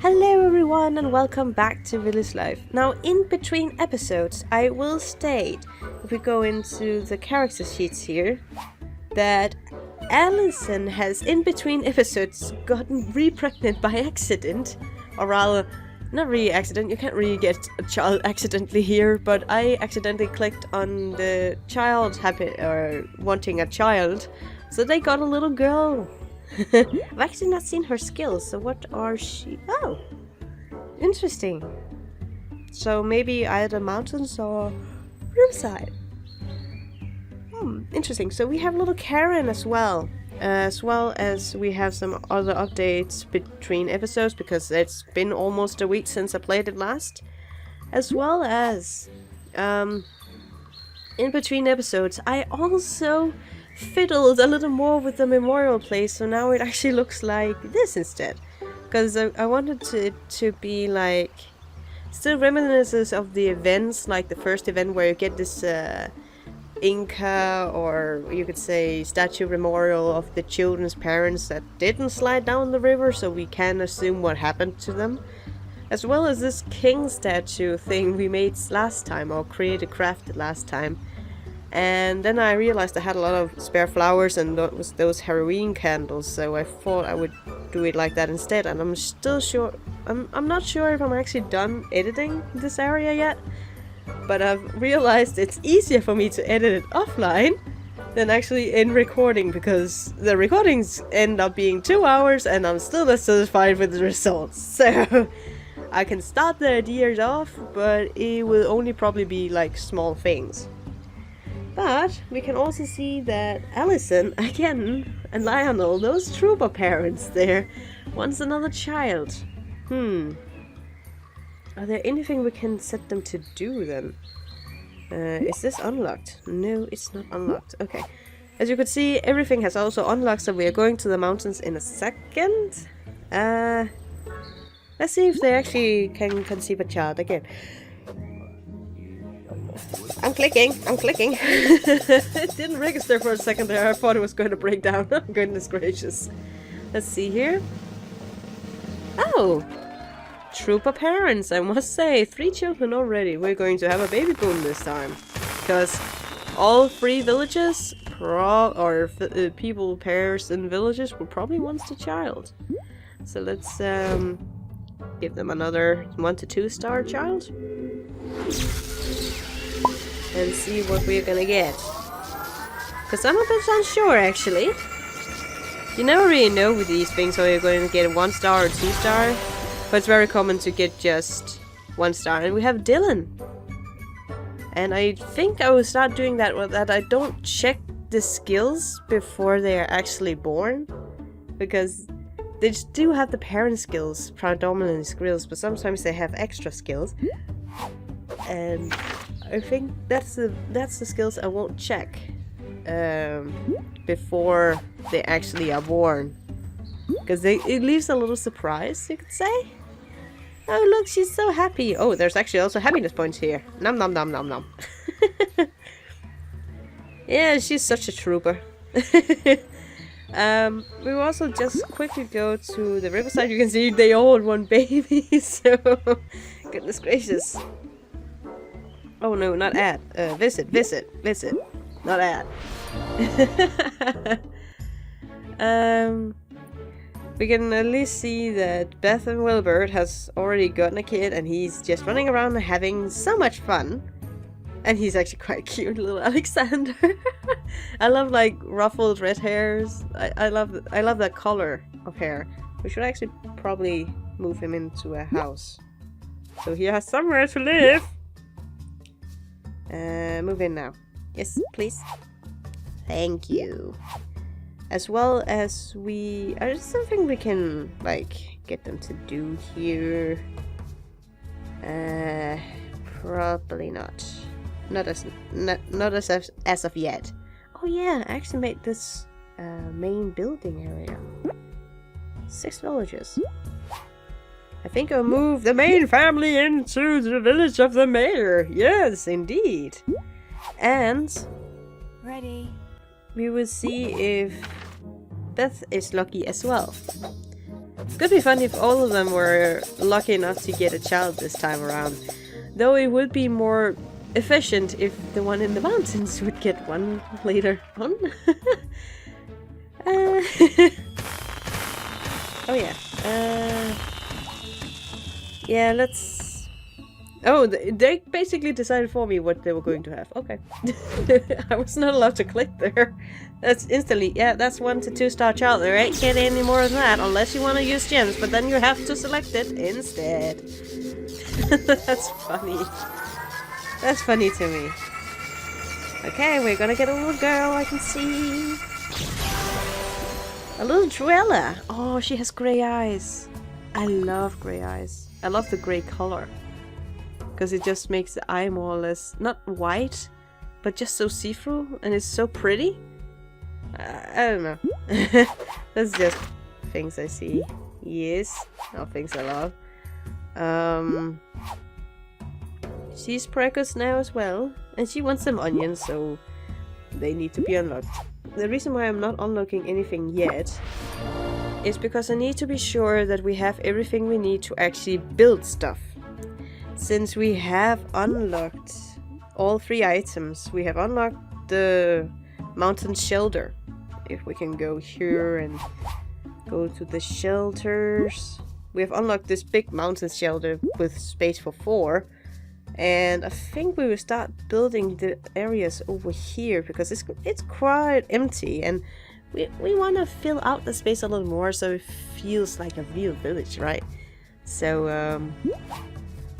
Hello everyone and welcome back to Village Life. Now in between episodes I will state, if we go into the character sheets here, that Allison has in between episodes gotten re-pregnant by accident. Or rather, not really accident, you can't really get a child accidentally here, but I accidentally clicked on the child wanting a child, so they got a little girl. I've actually not seen her skills, so what are she? Oh, interesting. So maybe either mountains or Riverside. Interesting. So we have little Karen as well as we have some other updates between episodes because it's been almost a week since I played it last. As well as in between episodes, I also fiddled a little more with the memorial place, so now it actually looks like this instead. Because I wanted it to be like still reminiscences of the events, like the first event where you get this Inca, or you could say statue memorial of the children's parents that didn't slide down the river, so we can assume what happened to them. As well as this king statue thing we made last time, or crafted last time. And then I realized I had a lot of spare flowers and those Halloween candles, so I thought I would do it like that instead. And I'm still sure, I'm not sure if I'm actually done editing this area yet, but I've realized it's easier for me to edit it offline than actually in recording, because the recordings end up being 2 hours and I'm still not satisfied with the results. So I can start the ideas off, but it will only probably be like small things. But we can also see that Allison, again, and Lionel, those trooper parents there, wants another child. Are there anything we can set them to do then? Is this unlocked? No, it's not unlocked. Okay. As you can see, everything has also unlocked, so we are going to the mountains in a second. Let's see if they actually can conceive a child again. I'm clicking. It didn't register for a second there. I thought it was going to break down. Goodness gracious. Let's see here. Oh! Trooper parents, I must say. 3 children already. We're going to have a baby boom this time. Because all 3 villages, people, pairs in villages, will probably want a child. So let's give them another 1 to 2 star child. And see what we're gonna get. Because I'm a bit unsure actually. You never really know with these things whether you're going to get a 1 star or 2 star. But it's very common to get just 1 star. And we have Dylan. And I think I will start doing that with that. I don't check the skills before they are actually born. Because they do have the parent skills, predominant skills, but sometimes they have extra skills. And I think that's the skills I won't check before they actually are born, because it leaves a little surprise, you could say. Oh look, she's so happy. Oh, there's actually also happiness points here. Nom nom nom nom nom. Yeah, she's such a trooper. We will also just quickly go to the Riverside. You can see they all want babies. So goodness gracious. Oh no, not ad. Visit. Not ad. We can at least see that Beth and Wilbert has already gotten a kid and he's just running around having so much fun. And he's actually quite cute, little Alexander. I love like ruffled red hairs. I love that color of hair. We should actually probably move him into a house, so he has somewhere to live. Move in now. Yes, please. Thank you. As well as there's something we can, like, get them to do here. Probably not. Not as of yet. Oh yeah, I actually made this main building area. 6 villages. I think I'll move the main family into the village of the mayor. Yes, indeed. And ready. We will see if Beth is lucky as well. It's gonna be fun if all of them were lucky enough to get a child this time around. Though it would be more efficient if the one in the mountains would get one later on. Oh yeah. Yeah, let's... Oh, they basically decided for me what they were going to have. Okay. I was not allowed to click there. That's instantly... Yeah, that's 1 to 2 star child. There ain't get any more than that unless you want to use gems, but then you have to select it instead. That's funny. That's funny to me. Okay, we're gonna get a little girl, I can see. A little Druella. Oh, she has grey eyes. I love grey eyes. I love the grey color. Because it just makes the eye more or less, not white, but just so see-through, and it's so pretty. I don't know. That's just things I see. Yes, not things I love. She's preggers now as well, and she wants some onions, so they need to be unlocked. The reason why I'm not unlocking anything yet is because I need to be sure that we have everything we need to actually build stuff. Since we have unlocked all 3 items, we have unlocked the mountain shelter. If we can go here and go to the shelters. We have unlocked this big mountain shelter with space for 4. And I think we will start building the areas over here because it's quite empty and we want to fill out the space a little more so it feels like a real village, right? So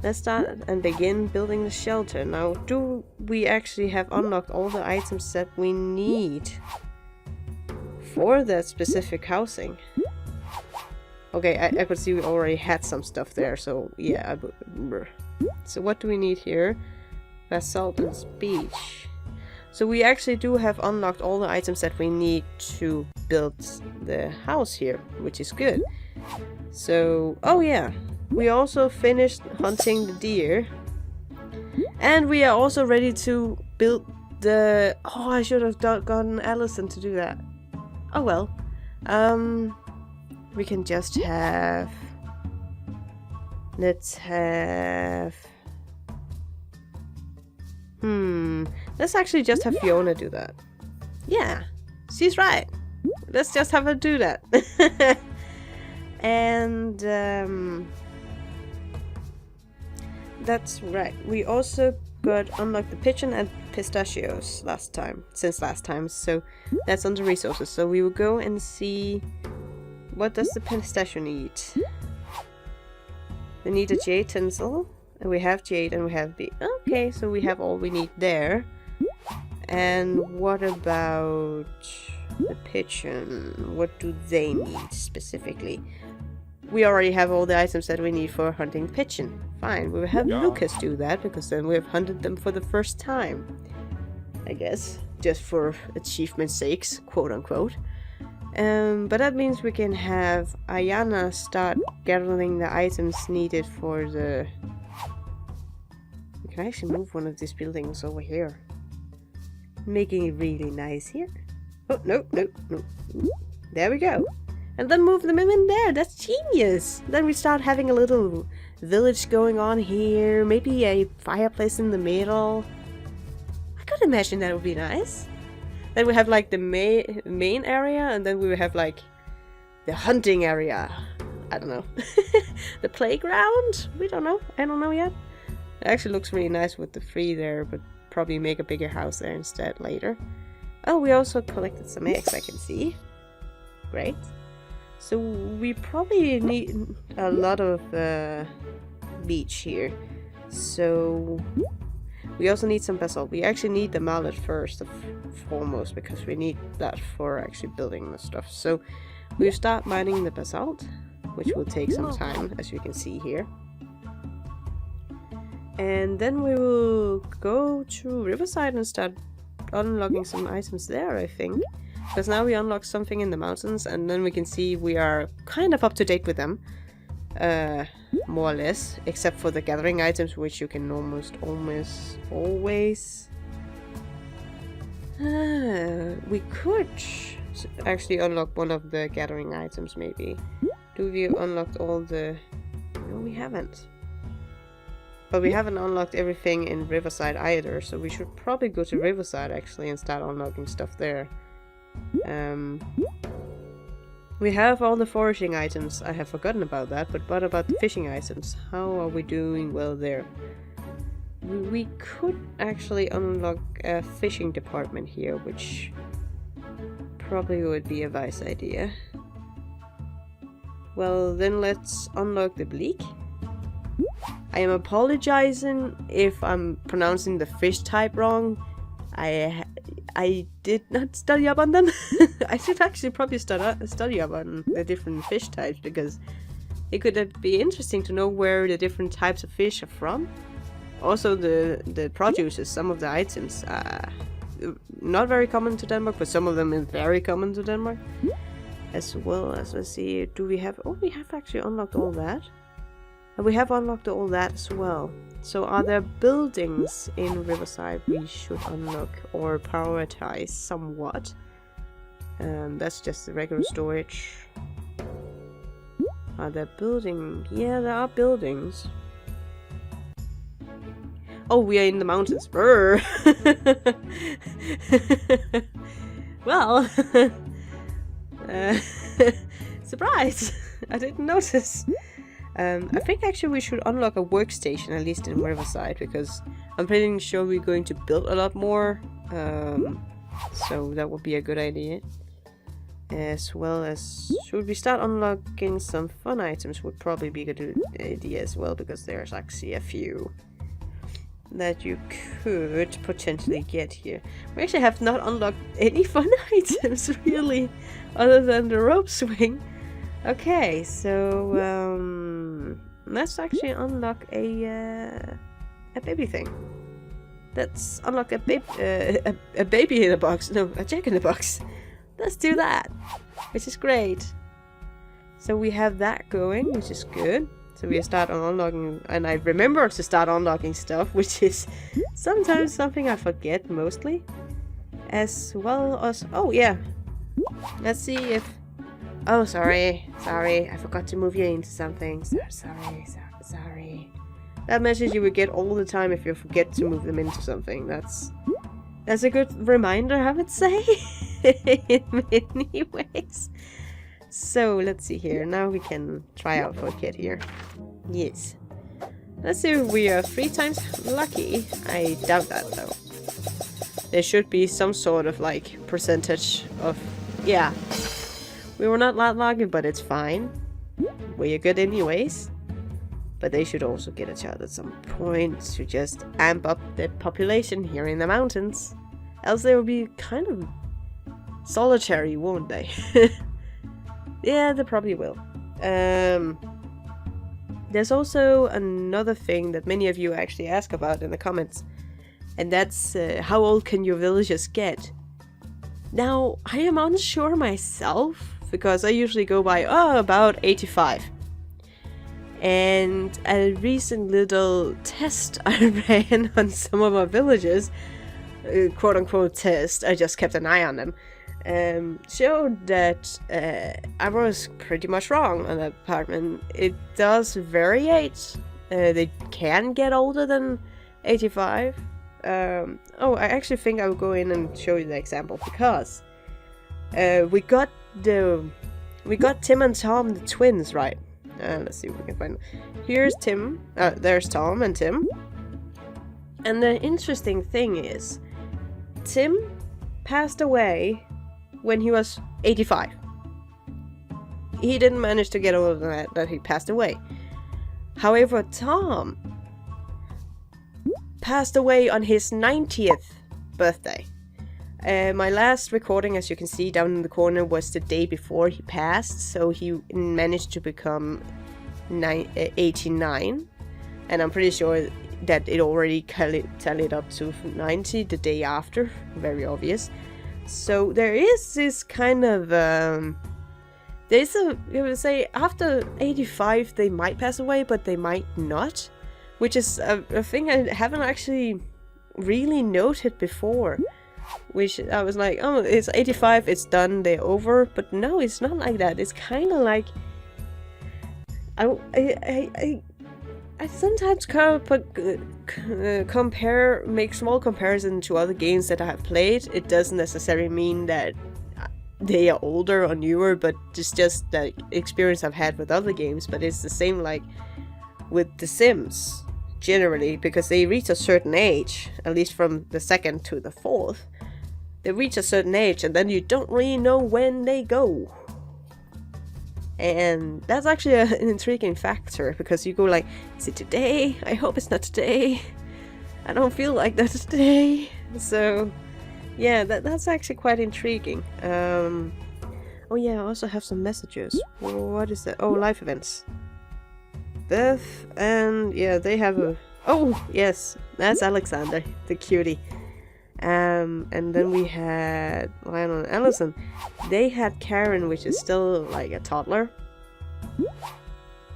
let's start and begin building the shelter. Now, do we actually have unlocked all the items that we need for that specific housing? Okay, I could see we already had some stuff there, so yeah. So what do we need here? Basalt and speech. So we actually do have unlocked all the items that we need to build the house here, which is good. So, oh yeah, we also finished hunting the deer. And we are also ready to build the... Oh, I should have gotten Allison to do that. Oh well. We can just have... Let's have... Let's actually just have Fiona do that. Yeah, she's right. Let's just have her do that. And that's right. We also got unlocked the pigeon and pistachios last time, so that's on the resources. So we will go and see what does the pistachio need. They need a jade tinsel, and we have jade and we have the... Okay, so we have all we need there. And what about the pigeon? What do they need specifically? We already have all the items that we need for hunting pigeon. Fine, we will have Lucas do that, because then we have hunted them for the first time. I guess, just for achievement's sakes, quote unquote. But that means we can have Ayana start gathering the items needed for the... We can actually move one of these buildings over here. Making it really nice here. Oh, no. There we go. And then move them in there. That's genius. Then we start having a little village going on here. Maybe a fireplace in the middle. I could imagine that would be nice. Then we have like the main area, and then we will have like the hunting area. I don't know. The playground? We don't know. I don't know yet. It actually looks really nice with the 3 there, but probably make a bigger house there instead later. Oh, we also collected some eggs, I can see. Great. So we probably need a lot of beach here. So we also need some basalt. We actually need the mallet first and foremost, because we need that for actually building the stuff. So we'll start mining the basalt, which will take some time, as you can see here. And then we will go to Riverside and start unlocking some items there, I think. Because now we unlock something in the mountains, and then we can see we are kind of up to date with them. More or less. Except for the gathering items, which you can almost always... we could actually unlock one of the gathering items, maybe. Do we unlocked all the... No, we haven't. But we haven't unlocked everything in Riverside either, so we should probably go to Riverside actually and start unlocking stuff there. We have all the foraging items. I have forgotten about that, but what about the fishing items? How are we doing well there? We could actually unlock a fishing department here, which probably would be a wise idea. Well, then let's unlock the bleak. I am apologizing if I'm pronouncing the fish type wrong. I did not study up on them. I should actually probably study up on the different fish types, because it could be interesting to know where the different types of fish are from. Also the produces, some of the items are not very common to Denmark, but some of them is very common to Denmark. As well as, let's see, do we have... Oh, we have actually unlocked all that. And we have unlocked all that as well. So are there buildings in Riverside we should unlock or prioritize somewhat? That's just the regular storage. Are there buildings? Yeah, there are buildings. Oh, we are in the mountains. Brr. Well, surprise! I didn't notice. I think actually we should unlock a workstation, at least in Riverside, because I'm pretty sure we're going to build a lot more. So that would be a good idea. As well as, should we start unlocking some fun items would probably be a good idea as well, because there's actually a few that you could potentially get here. We actually have not unlocked any fun items really, other than the rope swing. Okay, so let's actually unlock a baby thing. Let's unlock a baby in a box. No, a jack in a box. Let's do that, which is great. So we have that going, which is good. So we start on unlocking, and I remember to start unlocking stuff, which is sometimes something I forget mostly. As well as, oh yeah, let's see if, oh sorry, I forgot to move you into something. Sorry. That message you would get all the time if you forget to move them into something. That's a good reminder, I would say, in many ways. So let's see here. Now we can try out for a kid here. Yes. Let's see if we are 3 times lucky. I doubt that though. There should be some sort of like percentage of... Yeah. We were not that lucky, but it's fine. We're good anyways. But they should also get a child at some point to just amp up the population here in the mountains. Else they will be kind of solitary, won't they? Yeah, they probably will. There's also another thing that many of you actually ask about in the comments, and that's how old can your villagers get? Now, I am unsure myself, because I usually go by, about 85. And a recent little test I ran on some of our villagers, quote-unquote test, I just kept an eye on them, showed that I was pretty much wrong on that department. It does variate. They can get older than 85. Oh, I actually think I will go in and show you the example, because we got Tim and Tom, the twins, right? Let's see if we can find them. Here's Tim. There's Tom and Tim. And the interesting thing is, Tim passed away when he was 85. He didn't manage to get older than that he passed away. However, Tom passed away on his 90th birthday. My last recording, as you can see down in the corner, was the day before he passed, so he managed to become 89, and I'm pretty sure that it already tallied up to 90 the day after, very obvious. So there is this kind of, there's a, you would say, after 85 they might pass away, but they might not, which is a thing I haven't actually really noted before. Which I was like, oh, it's 85, it's done, they're over. But no, it's not like that. It's kind of like I sometimes make small comparison to other games that I have played. It doesn't necessarily mean that they are older or newer, but it's just the experience I've had with other games. But it's the same like with The Sims, generally, because they reach a certain age, at least from the 2nd to the 4th. They reach a certain age and then you don't really know when they go. And that's actually an intriguing factor, because you go like, is it today? I hope it's not today. I don't feel like that today. So yeah, that's actually quite intriguing. Oh yeah, I also have some messages. What is that? Oh, life events. Death, and yeah, they have a... Oh, yes, that's Alexander, the cutie. And then we had Lionel and Allison. They had Karen, which is still like a toddler.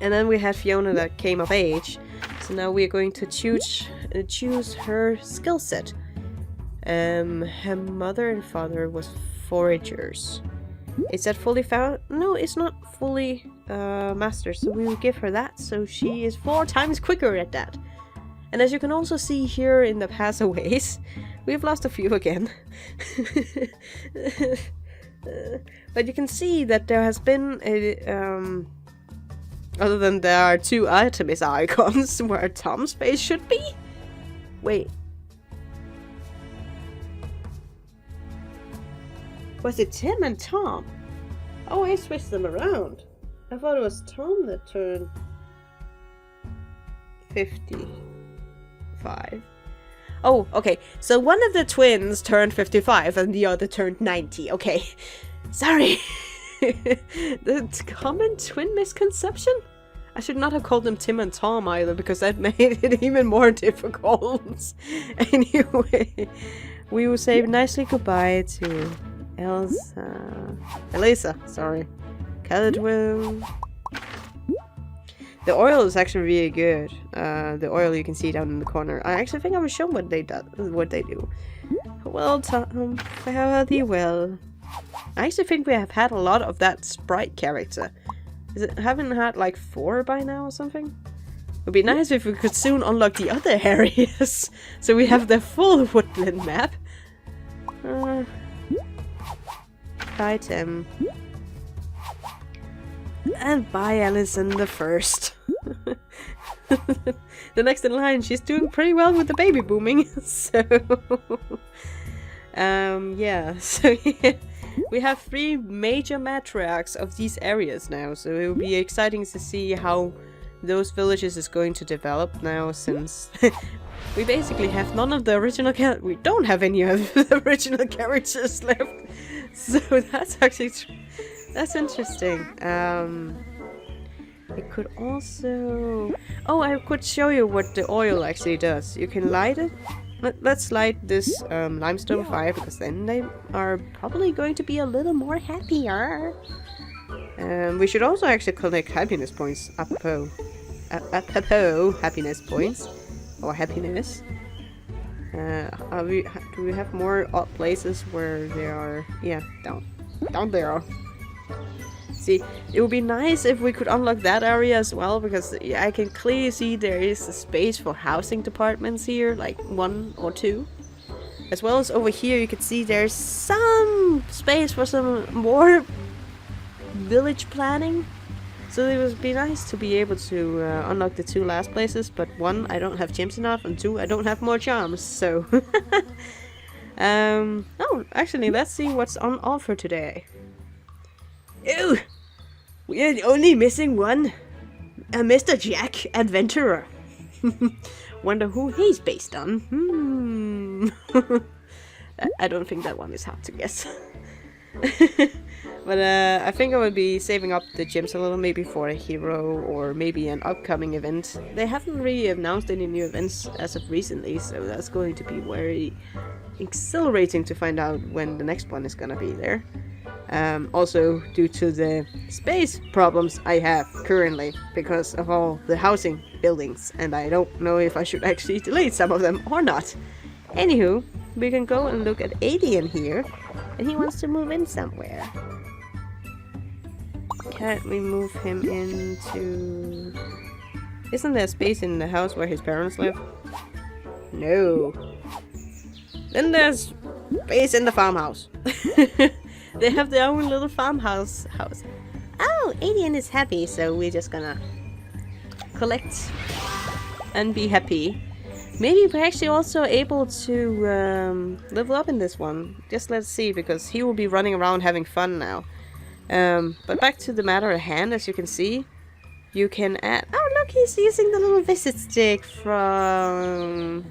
And then we had Fiona that came of age. So now we're going to choose her skill set. Her mother and father was foragers. Is that fully found? No, it's not fully mastered, so we will give her that. So she is 4 times quicker at that. And as you can also see here in the passaways, we've lost a few again. But you can see that there has been a... other than there are 2 Artemis icons where Tom's face should be. Wait. Was it Tim and Tom? Oh, I switched them around. I thought it was Tom that turned 55. Oh, okay. So one of the twins turned 55 and the other turned 90. Okay. Sorry. The common twin misconception? I should not have called them Tim and Tom either, because that made it even more difficult. Anyway, we will say nicely goodbye to Elisa, sorry. Caldwell. The oil is actually really good. The oil you can see down in the corner. I actually think I was shown what they do. Well, Tom, fare thee well. I actually think we have had a lot of that sprite character. Haven't had like 4 by now or something? It would be nice if we could soon unlock the other areas, so we have the full woodland map. Bye, Tim. And bye, Alison the First. The next in line, she's doing pretty well with the baby booming, so... yeah, so yeah. We have 3 major matriarchs of these areas now, so it will be exciting to see how those villages is going to develop now, since we basically have none of the original characters. We don't have any of the original characters left, so that's actually that's interesting. It could also... Oh, I could show you what the oil actually does. You can light it. Let's light this limestone fire, because then they are probably going to be a little more happier. We should also actually collect happiness points, apropos happiness points, or happiness. Do we have more odd places where they are? Yeah, down there. See, it would be nice if we could unlock that area as well, because I can clearly see there is a space for housing departments here, like 1 or 2. As well as over here you can see there's some space for some more village planning. So it would be nice to be able to unlock the 2 last places, but 1, I don't have gems enough, and 2, I don't have more charms, so... Oh, actually, let's see what's on offer today. Ew! We're only missing one. A Mr. Jack Adventurer. Wonder who he's based on. I don't think that one is hard to guess. But I think I would be saving up the gems a little, maybe for a hero or maybe an upcoming event. They haven't really announced any new events as of recently, so that's going to be very exhilarating to find out when the next one is gonna be there. Also due to the space problems I have currently because of all the housing buildings, and I don't know if I should actually delete some of them or not. Anywho, we can go and look at Alien here, and he wants to move in somewhere. can't we move him into... Isn't there space in the house where his parents live? No. Then there's space in the farmhouse. They have their own little farmhouse house. Oh, Alien is happy, so we're just gonna collect and be happy. Maybe we're actually also able to level up in this one. Just let's see, because he will be running around having fun now. But back to the matter at hand, as you can see, you can add... Oh look, he's using the little visit stick from...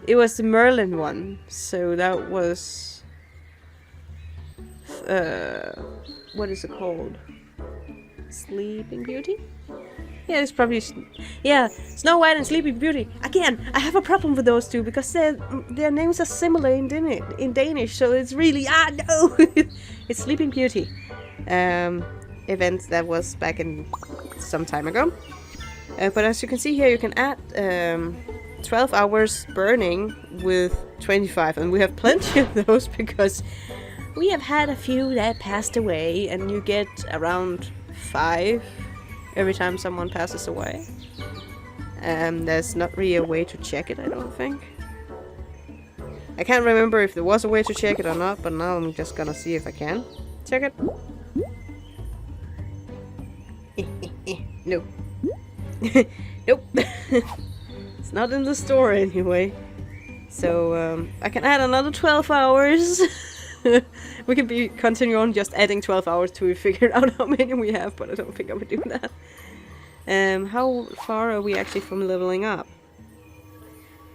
It was the Merlin one, so that was... what is it called? Sleeping Beauty? Yeah, it's probably... Yeah, Snow White and Sleeping Beauty. Again, I have a problem with those two because their names are similar in Danish, so it's really... Ah, no! It's Sleeping Beauty. Event that was back in some time ago. But as you can see here, you can add 12 hours burning with 25, and we have plenty of those because we have had a few that passed away, and you get around 5 every time someone passes away. There's not really a way to check it, I don't think. I can't remember if there was a way to check it or not, but now I'm just gonna see if I can check it. No. Nope. It's not in the store anyway. So I can add another 12 hours. We can continue on just adding 12 hours till we figure out how many we have, but I don't think I would do that. How far are we actually from leveling up?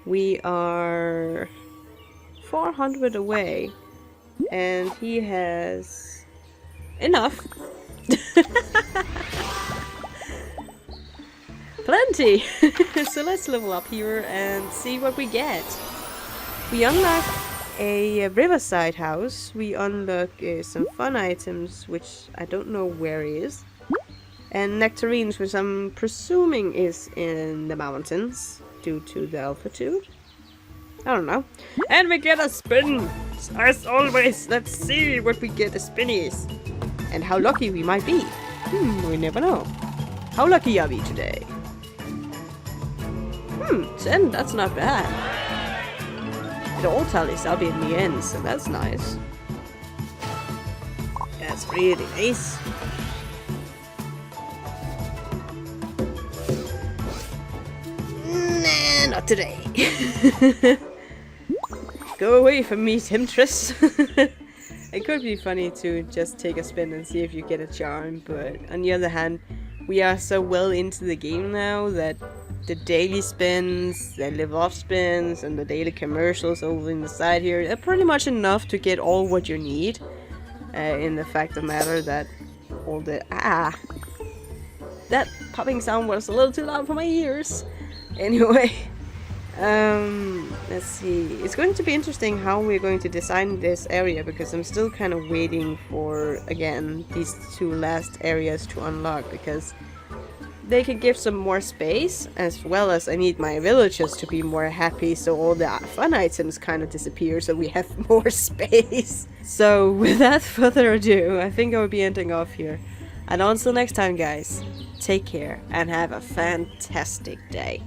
We are 400 away, and he has enough. Plenty! So let's level up here and see what we get. We unlock a Riverside house. We unlock some fun items, which I don't know where is. And nectarines, which I'm presuming is in the mountains due to the altitude. I don't know. And we get a spin! As always, let's see what we get as spinnies. And how lucky we might be. We never know. How lucky are we today? 10, that's not bad. It all tallies up in the end, so that's nice. That's really nice. Nah, not today. Go away from me, temptress. It could be funny to just take a spin and see if you get a charm, but on the other hand, we are so well into the game now that the daily spins, the live off spins, and the daily commercials over in the side here are pretty much enough to get all what you need. In the fact of the matter that all the... that popping sound was a little too loud for my ears. Anyway, let's see. It's going to be interesting how we're going to design this area, because I'm still kind of waiting for, again, these 2 last areas to unlock, because they could give some more space, as well as I need my villagers to be more happy, so all the fun items kind of disappear, so we have more space. So without further ado, I think I will be ending off here. And until next time, guys, take care and have a fantastic day.